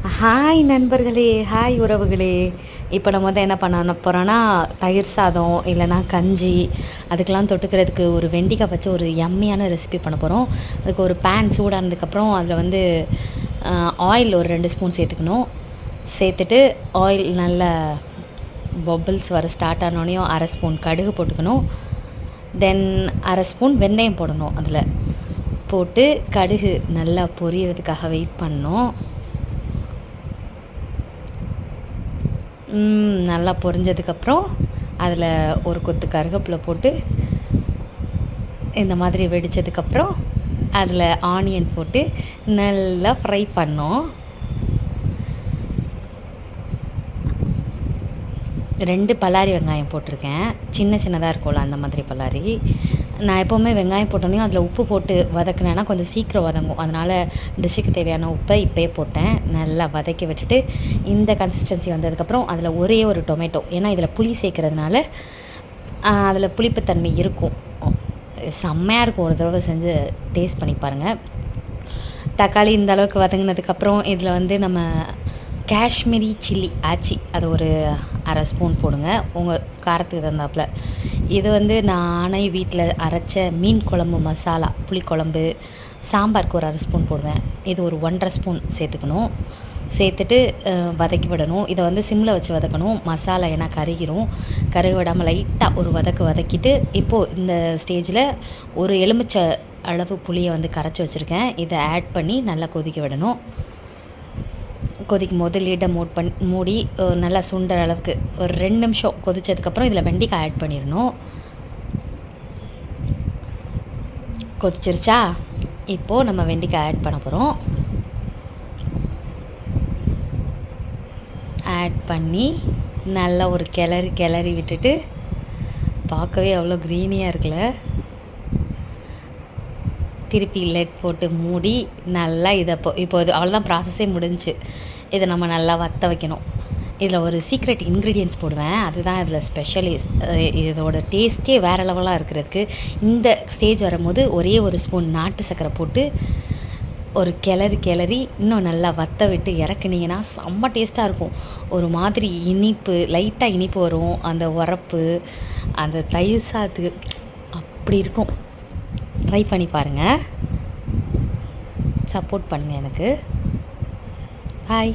Hi நண்பர்களே, hi உறவுகளே. இப்போ நம்ம வந்து என்ன பண்ண போகிறோன்னா, தயிர் சாதம் இல்லைனா கஞ்சி அதுக்கெலாம் தொட்டுக்கிறதுக்கு ஒரு வெண்டைக்காய் வச்சு ஒரு யம்மியான ரெசிபி பண்ண போகிறோம். அதுக்கு ஒரு பேன் சூடானதுக்கப்புறம் அதில் வந்து ஆயில் ஒரு 2 ஸ்பூன் சேர்த்துக்கணும். சேர்த்துட்டு ஆயில் நல்ல பபிள்ஸ் வர ஸ்டார்ட் ஆனோடனையும் 1/2 ஸ்பூன் கடுகு போட்டுக்கணும். தென் 1/2 ஸ்பூன் வெந்தயம் போடணும். அதில் போட்டு கடுகு நல்லா பொரியறதுக்காக வெயிட் பண்ணணும். நல்லா பொரிஞ்சதுக்கப்புறம் அதில் ஒரு கொத்து கருவேப்பிலை போட்டு இந்த மாதிரி வெடித்ததுக்கப்புறம் அதில் ஆனியன் போட்டு நல்லா ஃப்ரை பண்ணோம். 2 பல்லாரி வெங்காயம் போட்டிருக்கேன். சின்னதாக இருக்கும்ல அந்த மாதிரி பல்லாரி. நான் எப்போவுமே வெங்காயம் போட்டோன்னே அதில் உப்பு போட்டு வதக்கினேன்னா கொஞ்சம் சீக்கிரம் வதங்கும். அதனால் டிஷ்ஷுக்கு தேவையான உப்பை இப்போயே போட்டேன். நல்லா வதக்கி விட்டுட்டு இந்த கன்சிஸ்டன்சி வந்ததுக்கப்புறம் அதில் ஒரே ஒரு டொமேட்டோ, ஏன்னா இதில் புளி சேர்க்குறதுனால அதில் புளிப்புத்தன்மை இருக்கும். செம்மையாக இருக்கும். ஒரு தடவை செஞ்சு டேஸ்ட் பண்ணி பாருங்கள். தக்காளி இந்த அளவுக்கு வதங்கினதுக்கப்புறம் இதில் வந்து நம்ம காஷ்மீரி சில்லி ஆச்சி அது ஒரு 1/2 ஸ்பூன் போடுங்க, உங்கள் காரத்துக்கு தகுந்தாப்புல. இது வந்து நானே வீட்டில் அரைச்ச மீன் குழம்பு மசாலா, புளிக்குழம்பு, சாம்பாருக்கு ஒரு 1/2 ஸ்பூன் போடுவேன். இது ஒரு 1/2 ஸ்பூன் சேர்த்துக்கணும். சேர்த்துட்டு வதக்கி விடணும். இதை வந்து சிம்மில் வச்சு வதக்கணும். மசாலா ஏன்னா கருகிரும். கருக விடாமல் லைட்டாக ஒரு வதக்கிட்டு இப்போது இந்த ஸ்டேஜில் ஒரு எலுமிச்சை அளவு புளியை வந்து கரைச்சி வச்சுருக்கேன். இதை ஆட் பண்ணி நல்லா கொதிக்க விடணும். கொதிக்கும் போது லிட்டை மூடி நல்லா சுண்டுற அளவுக்கு ஒரு 2 நிமிஷம் கொதித்ததுக்கப்புறம் இதில் வெண்டைக்காய் ஆட் பண்ணிடணும். கொதிச்சிருச்சா? இப்போது நம்ம வெண்டைக்காய் ஆட் பண்ண போகிறோம். ஆட் பண்ணி நல்லா ஒரு கிளறி விட்டுட்டு, பார்க்கவே அவ்வளோ க்ரீனியாக இருக்குல்ல. திருப்பி லெட் போட்டு மூடி நல்லா இதை இப்போ இது அவ்வளோதான், ப்ராசஸே முடிஞ்சு. இதை நம்ம நல்லா வற்ற வைக்கணும். இதில் ஒரு சீக்ரெட் இன்க்ரீடியன்ட்ஸ் போடுவேன், அதுதான் இதில் ஸ்பெஷலிஸ்ட். இதோட டேஸ்ட்டே வேறு லெவலாக இருக்கிறதுக்கு இந்த ஸ்டேஜ் வரும்போது ஒரே ஒரு ஸ்பூன் நாட்டு சர்க்கரை போட்டு ஒரு கிளறி இன்னும் நல்லா வற்ற விட்டு இறக்குனீங்கன்னா செம்ம டேஸ்ட்டாக இருக்கும். ஒரு மாதிரி இனிப்பு, லைட்டாக இனிப்பு வரும். அந்த உரப்பு அந்த தயிர் சாதத்துக்கு அப்படி இருக்கும். ட்ரை பண்ணி பாருங்கள். சப்போர்ட் பண்ணுங்கள் எனக்கு. ஹாய்.